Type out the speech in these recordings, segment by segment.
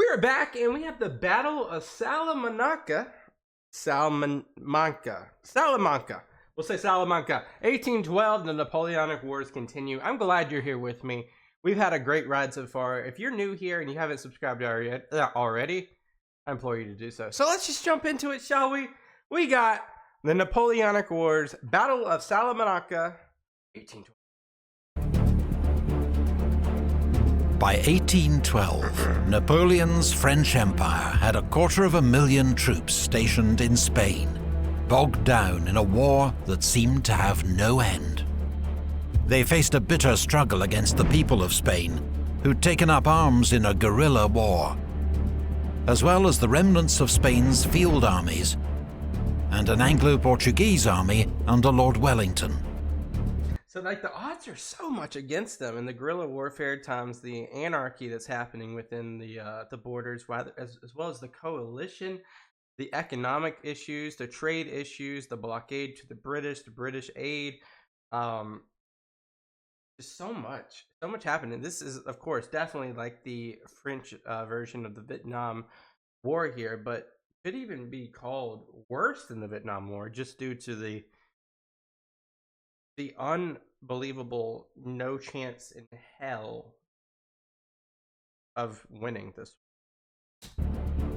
We are back, and we have the Battle of Salamanca. Salamanca. We'll say Salamanca. 1812, the Napoleonic Wars continue. I'm glad you're here with me. We've had a great ride so far. If you're new here and you haven't subscribed already, I implore you to do so. So let's just jump into it, shall we? We got the Napoleonic Wars, Battle of Salamanca, 1812. By 1812, Napoleon's French Empire had 250,000 troops stationed in Spain, bogged down in a war that seemed to have no end. They faced a bitter struggle against the people of Spain, who'd taken up arms in a guerrilla war, as well as the remnants of Spain's field armies and an Anglo-Portuguese army under Lord Wellington. So, like, the odds are so much against them in the guerrilla warfare times the anarchy that's happening within the borders, as well as the coalition, the economic issues, the trade issues, the blockade to the British aid. Just so much happening. This is, of course, definitely like the French version of the Vietnam War here, but could even be called worse than the Vietnam War just due to the unbelievable no chance in hell of winning this.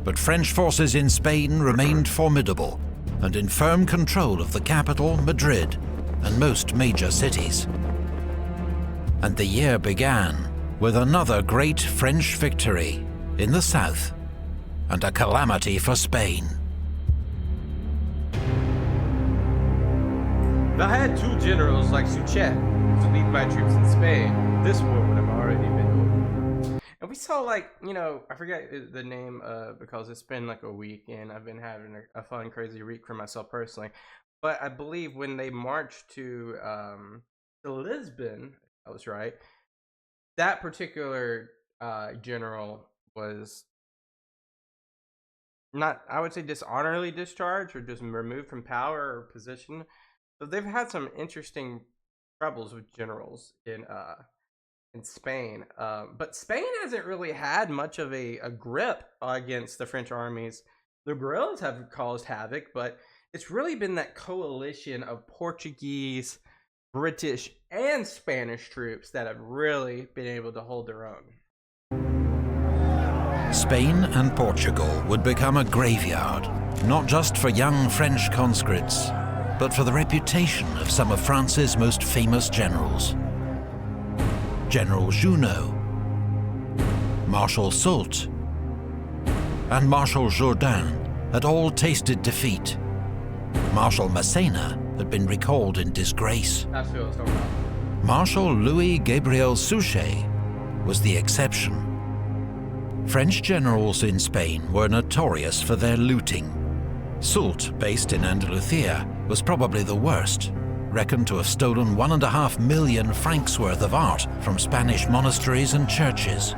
But French forces in Spain remained formidable and in firm control of the capital, Madrid, and most major cities. And the year began with another great French victory in the south, and a calamity for Spain. If I had two generals like Suchet to lead my troops in Spain, this war would have already been over. And we saw, like, you know, I forget the name because it's been like a week and I've been having a fun, crazy week for myself personally. But I believe when they marched to Lisbon, I was right, that particular general was not, I would say, dishonorably discharged or just removed from power or position. So they've had some interesting troubles with generals in Spain, but Spain hasn't really had much of a grip against the French armies. The guerrillas have caused havoc, but it's really been that coalition of Portuguese, British, and Spanish troops that have really been able to hold their own. Spain and Portugal would become a graveyard, not just for young French conscripts, but for the reputation of some of France's most famous generals. General Junot, Marshal Soult, and Marshal Jourdan had all tasted defeat. Marshal Massena had been recalled in disgrace. That's what I was talking about. Marshal Louis-Gabriel Suchet was the exception. French generals in Spain were notorious for their looting. Soult, based in Andalusia, was probably the worst, reckoned to have stolen 1.5 million francs worth of art from Spanish monasteries and churches.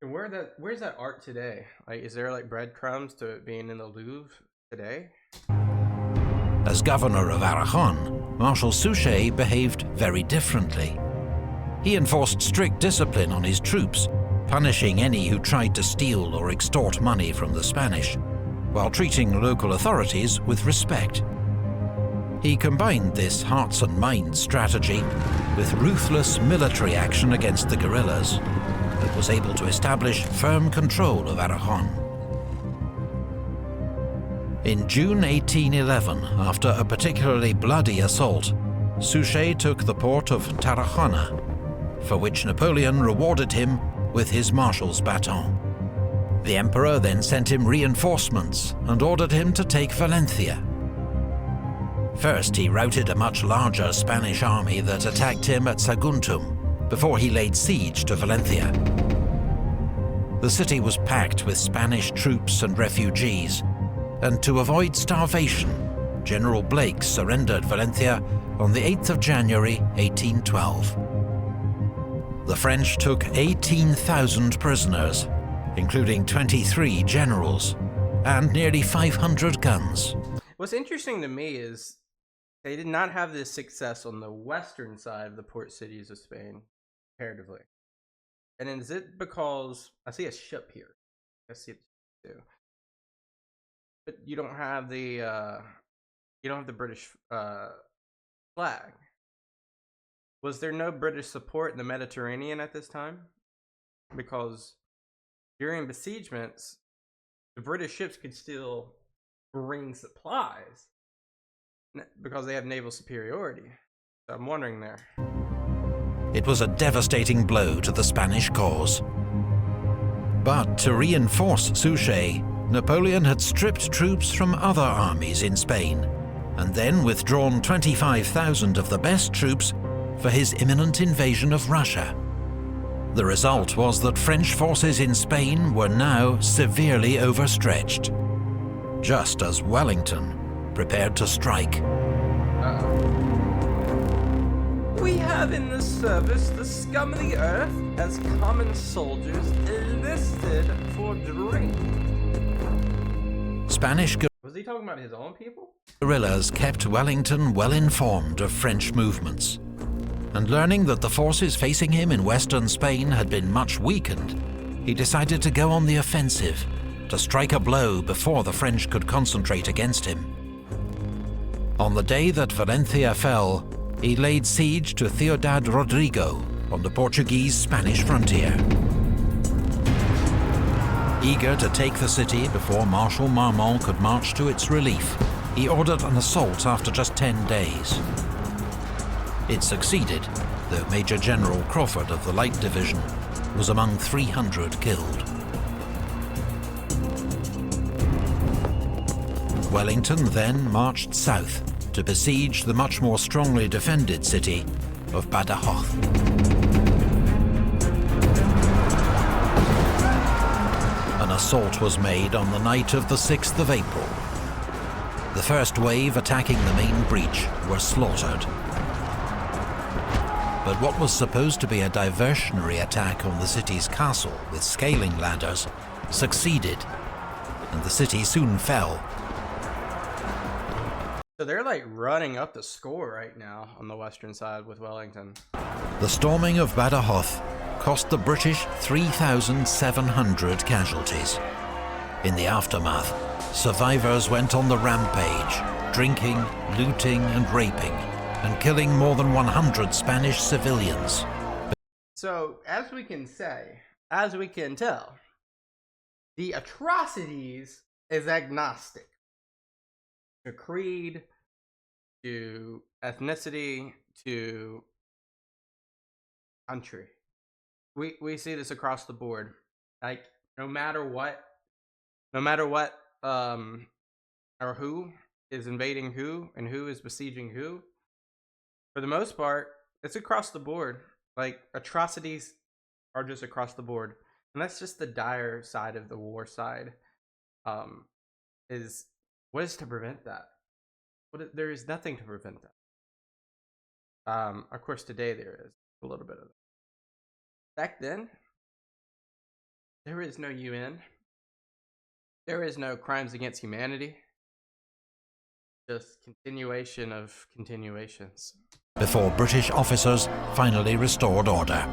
And where's that art today? Like, is there like breadcrumbs to it being in the Louvre today? As governor of Aragon, Marshal Suchet behaved very differently. He enforced strict discipline on his troops, punishing any who tried to steal or extort money from the Spanish, while treating local authorities with respect. He combined this hearts and minds strategy with ruthless military action against the guerrillas that was able to establish firm control of Aragon. In June 1811, after a particularly bloody assault, Suchet took the port of Tarragona, for which Napoleon rewarded him with his marshal's baton. The emperor then sent him reinforcements and ordered him to take Valencia. First, he routed a much larger Spanish army that attacked him at Saguntum, before he laid siege to Valencia. The city was packed with Spanish troops and refugees, and to avoid starvation, General Blake surrendered Valencia on the 8th of January, 1812. The French took 18,000 prisoners, including 23 generals, and nearly 500 guns. What's interesting to me is they did not have this success on the western side of the port cities of Spain, comparatively. And is it because I see a ship here? see it too. But you don't have the British flag. Was there no British support in the Mediterranean at this time? Because during besiegements, the British ships could still bring supplies because they have naval superiority. So I'm wondering there. It was a devastating blow to the Spanish cause. But to reinforce Suchet, Napoleon had stripped troops from other armies in Spain, and then withdrawn 25,000 of the best troops for his imminent invasion of Russia. The result was that French forces in Spain were now severely overstretched, just as Wellington prepared to strike. We have in the service the scum of the earth as common soldiers enlisted for drink. Spanish Was he talking about his own people? guerrillas kept Wellington well informed of French movements, and learning that the forces facing him in western Spain had been much weakened, he decided to go on the offensive, to strike a blow before the French could concentrate against him. On the day that Valencia fell, he laid siege to Ciudad Rodrigo on the Portuguese-Spanish frontier. Eager to take the city before Marshal Marmont could march to its relief, he ordered an assault after just 10 days. It succeeded, though Major General Crawford of the Light Division was among 300 killed. Wellington then marched south to besiege the much more strongly defended city of Badajoz. An assault was made on the night of the 6th of April. The first wave attacking the main breach were slaughtered. But what was supposed to be a diversionary attack on the city's castle with scaling ladders succeeded, and the city soon fell. So they're like running up the score right now on the western side with Wellington. The storming of Badajoz cost the British 3,700 casualties. In the aftermath, survivors went on the rampage, drinking, looting and raping, and killing more than 100 Spanish civilians. So, as we can tell, the atrocities is agnostic to creed, to ethnicity, to country. We see this across the board. Like no matter what or who is invading who and who is besieging who, for the most part, it's across the board. Like atrocities are just across the board. And that's just the dire side of the war side. Is what is to prevent that? There is nothing to prevent that. Of course, today there is a little bit of it. Back then, there is no UN. There is no crimes against humanity. Just continuation of continuations. Before British officers finally restored order.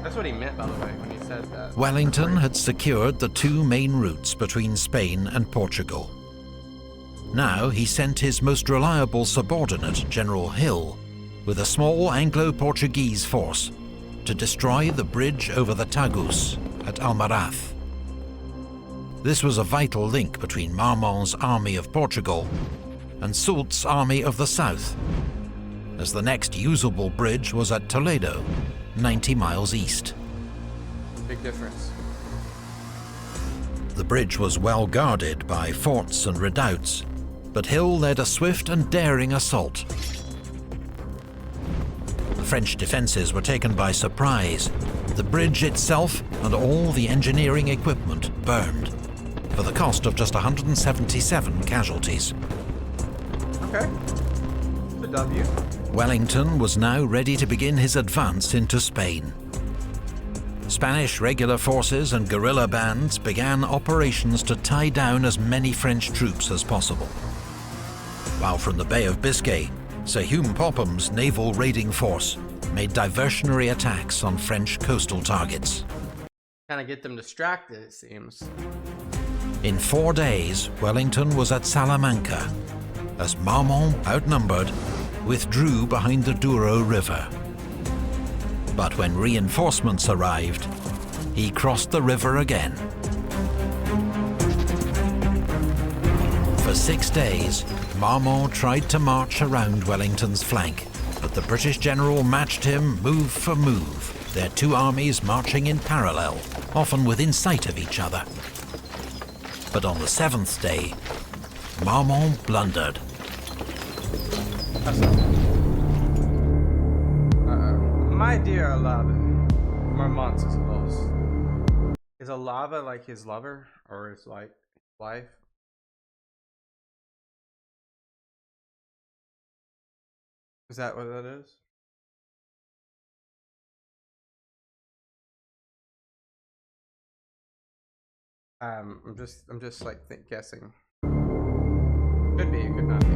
That's what he meant, by the way, when he said that. Wellington had secured the two main routes between Spain and Portugal. Now he sent his most reliable subordinate, General Hill, with a small Anglo-Portuguese force to destroy the bridge over the Tagus at Almaraz. This was a vital link between Marmont's army of Portugal and Soult's army of the south, as the next usable bridge was at Toledo, 90 miles east. Big difference. The bridge was well guarded by forts and redoubts, but Hill led a swift and daring assault. The French defences were taken by surprise. The bridge itself and all the engineering equipment burned, for the cost of just 177 casualties. Okay. The W. Wellington was now ready to begin his advance into Spain. Spanish regular forces and guerrilla bands began operations to tie down as many French troops as possible. While from the Bay of Biscay, Sir Hume Popham's naval raiding force made diversionary attacks on French coastal targets. kind of get them distracted, it seems. In 4 days, Wellington was at Salamanca, as Marmont, outnumbered, withdrew behind the Douro River. But when reinforcements arrived, he crossed the river again. For 6 days, Marmont tried to march around Wellington's flank, but the British general matched him move for move, their two armies marching in parallel, often within sight of each other. But on the 7th day, Marmont blundered. My dear Alava, Marmont is lost. Is Alava like his lover, or is like wife? Is that what that is? I'm just like guessing. Could be, could not be.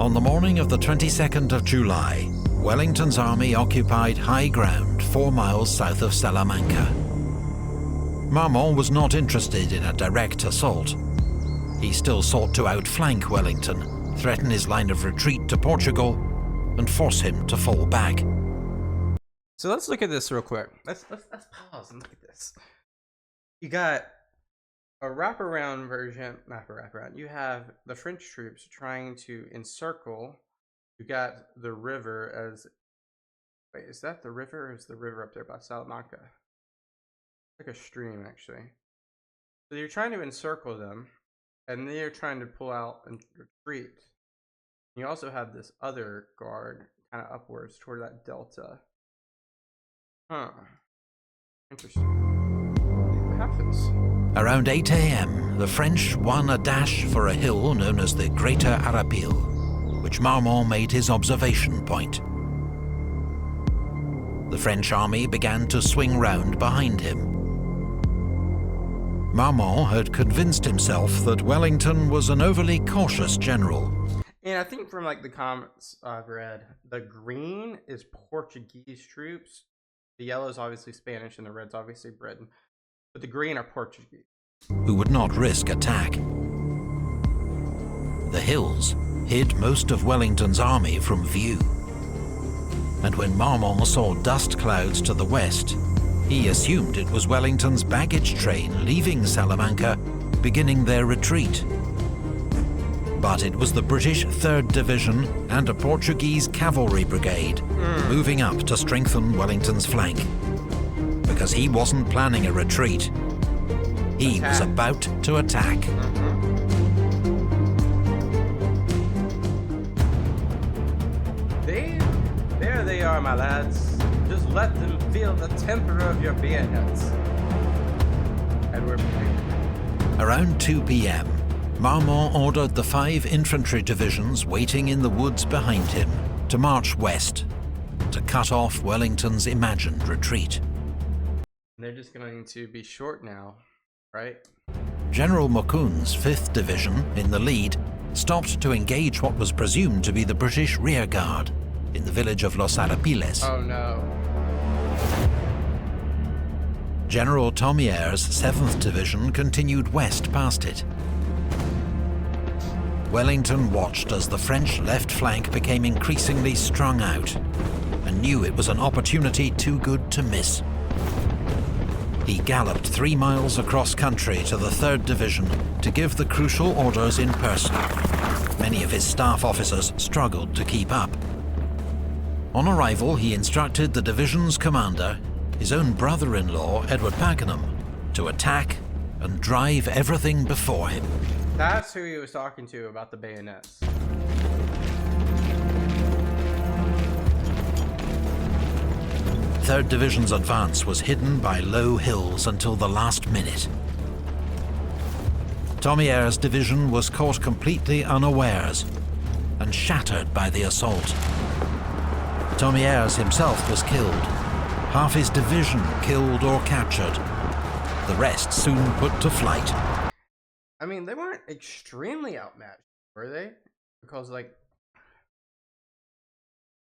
On the morning of the 22nd of July, Wellington's army occupied high ground 4 miles south of Salamanca. Marmont was not interested in a direct assault. He still sought to outflank Wellington, threaten his line of retreat to Portugal, and force him to fall back. So let's look at this real quick. Let's pause and look at this. You got a wraparound version, not a wraparound. You have the French troops trying to encircle. You got the river as, wait, is that the river, or is the river up there by Salamanca? Like a stream, actually. So you're trying to encircle them, and then you're trying to pull out and retreat. You also have this other guard kind of upwards toward that delta. Huh. Interesting. Happens. Around 8 a.m., the French won a dash for a hill known as the Greater Arapil, which Marmont made his observation point. The French army began to swing round behind him. Marmont had convinced himself that Wellington was an overly cautious general. And I think from like the comments I've read, the green is Portuguese troops, the yellow is obviously Spanish, and the red's obviously Britain. But the green are Portuguese, who would not risk attack. The hills hid most of Wellington's army from view. And when Marmont saw dust clouds to the west, he assumed it was Wellington's baggage train leaving Salamanca, beginning their retreat. But it was the British 3rd Division and a Portuguese cavalry brigade moving up to strengthen Wellington's flank. Because he wasn't planning a retreat. He was about to attack. There they are, my lads. Just let them feel the temper of your bayonets. And we're prepared. Around 2 p.m., Marmont ordered the 5 infantry divisions waiting in the woods behind him to march west, to cut off Wellington's imagined retreat. They're just going to be short now, right? General Moukoun's 5th Division, in the lead, stopped to engage what was presumed to be the British rearguard in the village of Los Arapiles. Oh no. General Thomier's 7th Division continued west past it. Wellington watched as the French left flank became increasingly strung out and knew it was an opportunity too good to miss. He galloped 3 miles across country to the 3rd Division to give the crucial orders in person. Many of his staff officers struggled to keep up. On arrival, he instructed the division's commander, his own brother-in-law, Edward Pakenham, to attack and drive everything before him. That's who he was talking to about the bayonets. 3rd Division's advance was hidden by low hills until the last minute. Thomier's division was caught completely unawares and shattered by the assault. Thomier's himself was killed, half his division killed or captured, the rest soon put to flight. I mean, they weren't extremely outmatched, were they? Because, like,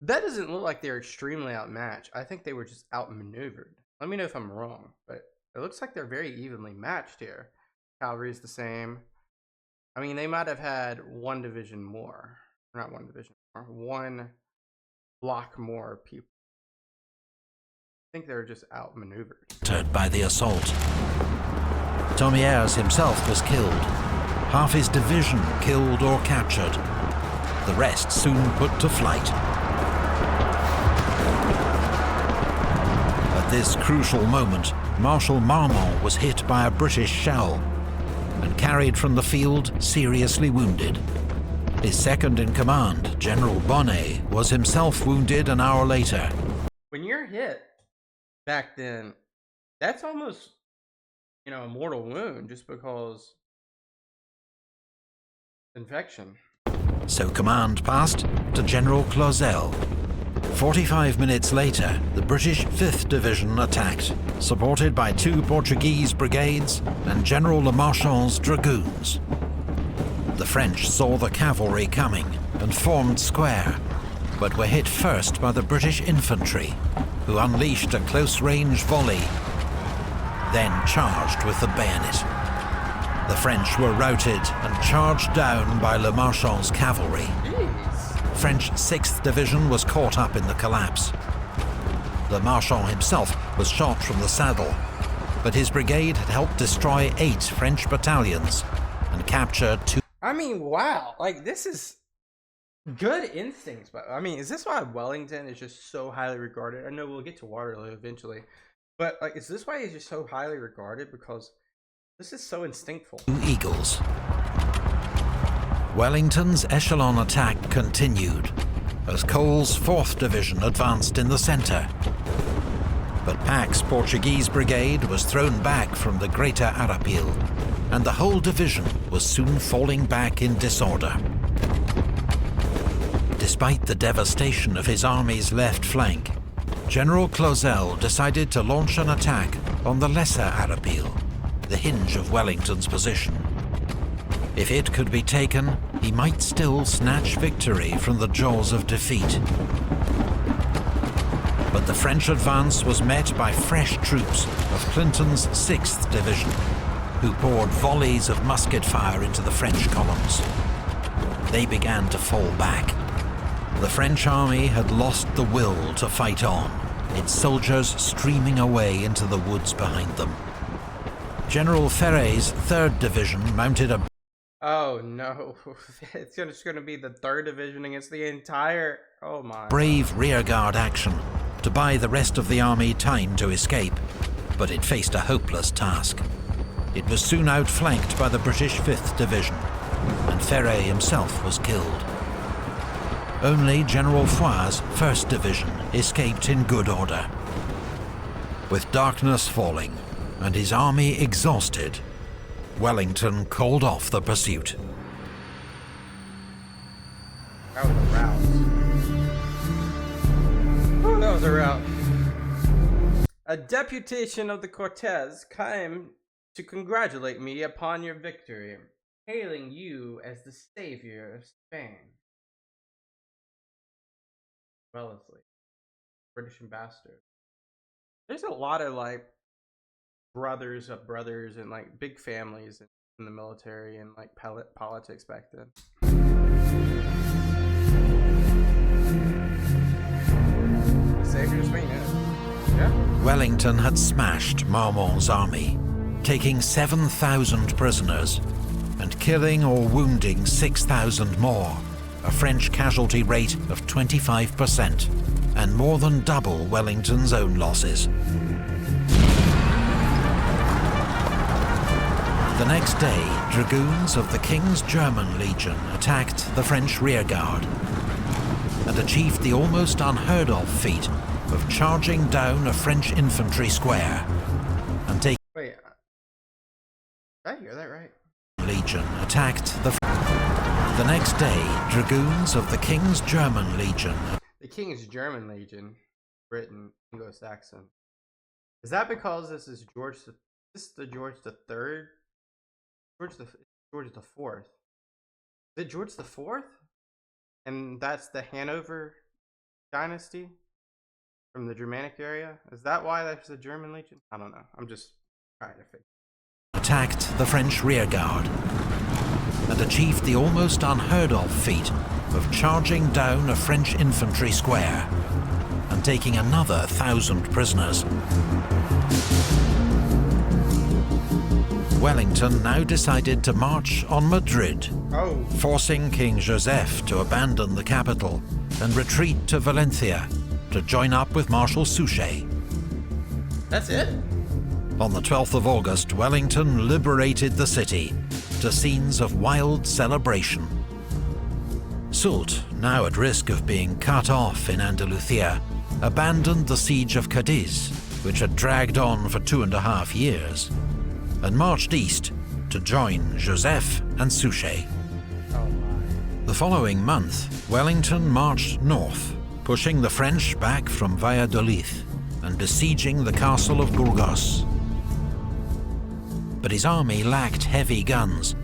that doesn't look like they're extremely outmatched. I think they were just outmaneuvered. Let me know if I'm wrong, but it looks like they're very evenly matched here. Cavalry is the same. I mean, they might have had one division more. Not one division more. One block more people. I think they're just outmaneuvered. By the assault. Thomier's himself was killed. Half his division killed or captured. The rest soon put to flight. At this crucial moment, Marshal Marmont was hit by a British shell and carried from the field seriously wounded. His second-in-command, General Bonnet, was himself wounded an hour later. When you're hit back then, that's almost, a mortal wound just because infection. So command passed to General Clausel. 45 minutes later, the British 5th Division attacked, supported by 2 Portuguese brigades and General Le Marchand's dragoons. The French saw the cavalry coming and formed square, but were hit first by the British infantry, who unleashed a close-range volley, then charged with the bayonet. The French were routed and charged down by Le Marchand's cavalry. French 6th Division was caught up in the collapse. Le Marchand himself was shot from the saddle, but his brigade had helped destroy 8 French battalions and capture 2. I mean, wow, like, this is good instincts, but I mean, is this why Wellington is just so highly regarded? I know we'll get to Waterloo eventually, but like, is this why he's just so highly regarded? Because this is so instinctful. 2 eagles. Wellington's echelon attack continued as Cole's 4th Division advanced in the centre. But Pack's Portuguese brigade was thrown back from the Greater Arapil, and the whole division was soon falling back in disorder. Despite the devastation of his army's left flank, General Clausel decided to launch an attack on the Lesser Arapil, the hinge of Wellington's position. If it could be taken, he might still snatch victory from the jaws of defeat. But the French advance was met by fresh troops of Clinton's 6th Division, who poured volleys of musket fire into the French columns. They began to fall back. The French army had lost the will to fight on, its soldiers streaming away into the woods behind them. General Ferré's 3rd Division mounted a... Oh no, it's just going to be the 3rd Division against the entire... Oh my... brave rearguard action to buy the rest of the army time to escape, but it faced a hopeless task. It was soon outflanked by the British 5th Division, and Ferré himself was killed. Only General Foy's 1st Division escaped in good order. With darkness falling and his army exhausted, Wellington called off the pursuit. That was a rout. Ooh, that was a rout. A deputation of the Cortes came to congratulate me upon your victory, hailing you as the savior of Spain. Wellesley, British ambassador. There's a lot of like brothers of brothers and like big families in the military and like politics back then. Savior of Spain, yeah. Wellington had smashed Marmont's army, taking 7,000 prisoners and killing or wounding 6,000 more, a French casualty rate of 25%, and more than double Wellington's own losses. The next day, dragoons of the King's German Legion attacked the French rearguard and achieved the almost unheard of feat of charging down a French infantry square and taking... Wait, did I hear that right? Legion attacked the next day, dragoons of the King's German Legion... The King's German Legion, Britain, Anglo-Saxon. Is that because this is George the George the Third? George the Fourth. Is it George the Fourth? And that's the Hanover dynasty? from the Germanic area. Is that why there's a German legion? I don't know. I'm just trying to figure. Attacked the French rearguard and achieved the almost unheard of feat of charging down a French infantry square and taking another 1,000 prisoners. Wellington now decided to march on Madrid, forcing King Joseph to abandon the capital and retreat to Valencia to join up with Marshal Suchet. That's it? On the 12th of August, Wellington liberated the city to scenes of wild celebration. Soult, now at risk of being cut off in Andalusia, abandoned the siege of Cadiz, which had dragged on for 2.5 years, and marched east to join Joseph and Suchet. The following month, Wellington marched north, pushing the French back from Valladolid and besieging the castle of Burgos. But his army lacked heavy guns,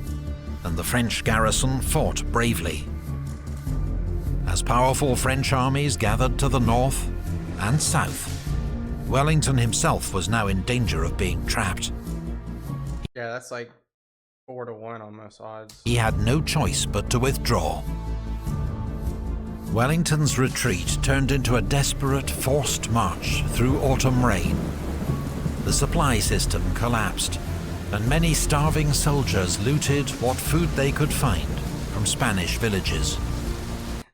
and the French garrison fought bravely. As powerful French armies gathered to the north and south, Wellington himself was now in danger of being trapped. Yeah, that's like 4-to-1 almost odds. He had no choice but to withdraw. Wellington's retreat turned into a desperate, forced march through autumn rain. The supply system collapsed, and many starving soldiers looted what food they could find from Spanish villages.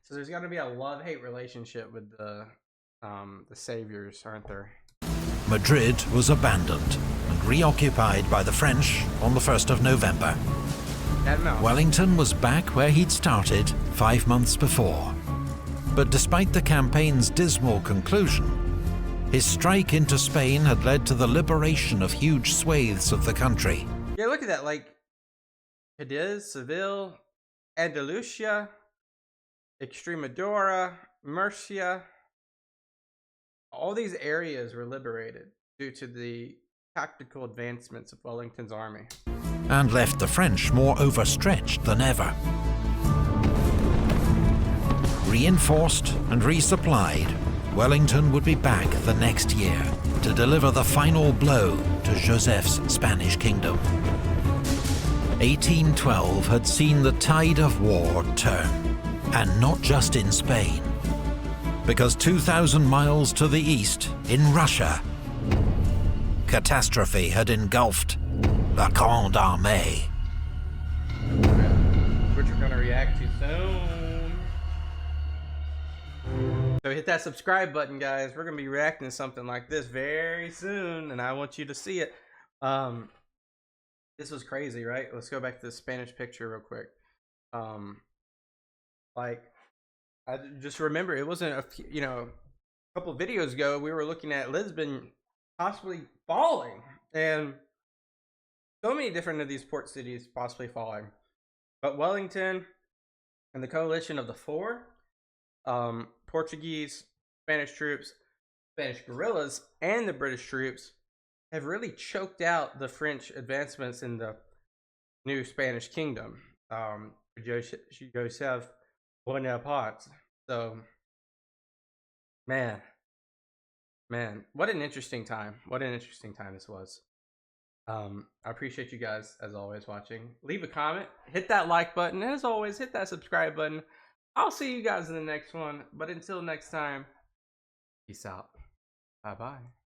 So there's got to be a love-hate relationship with the saviors, aren't there? Madrid was abandoned and reoccupied by the French on the 1st of November. Wellington was back where he'd started 5 months before. But despite the campaign's dismal conclusion, his strike into Spain had led to the liberation of huge swathes of the country. Yeah, look at that, like Cadiz, Seville, Andalusia, Extremadura, Murcia. All these areas were liberated due to the tactical advancements of Wellington's army. And left the French more overstretched than ever. Reinforced and resupplied, Wellington would be back the next year to deliver the final blow to Joseph's Spanish kingdom. 1812 had seen the tide of war turn, and not just in Spain, because 2,000 miles to the east, in Russia, catastrophe had engulfed the Grande Armée. Which we're going to react to soon. So hit that subscribe button, guys. We're going to be reacting to something like this very soon, and I want you to see it. This was crazy, right? Let's go back to the Spanish picture real quick. Like, I just remember it wasn't a few, a couple videos ago we were looking at Lisbon possibly falling, and so many different of these port cities possibly falling. But Wellington and the coalition of the four, Portuguese, Spanish troops, Spanish guerrillas, and the British troops have really choked out the French advancements in the new Spanish kingdom. Joseph Bonaparte. So, man, what an interesting time. What an interesting time this was. I appreciate you guys, as always, watching. Leave a comment, hit that like button, and as always, hit that subscribe button. I'll see you guys in the next one, but until next time, peace out. Bye-bye.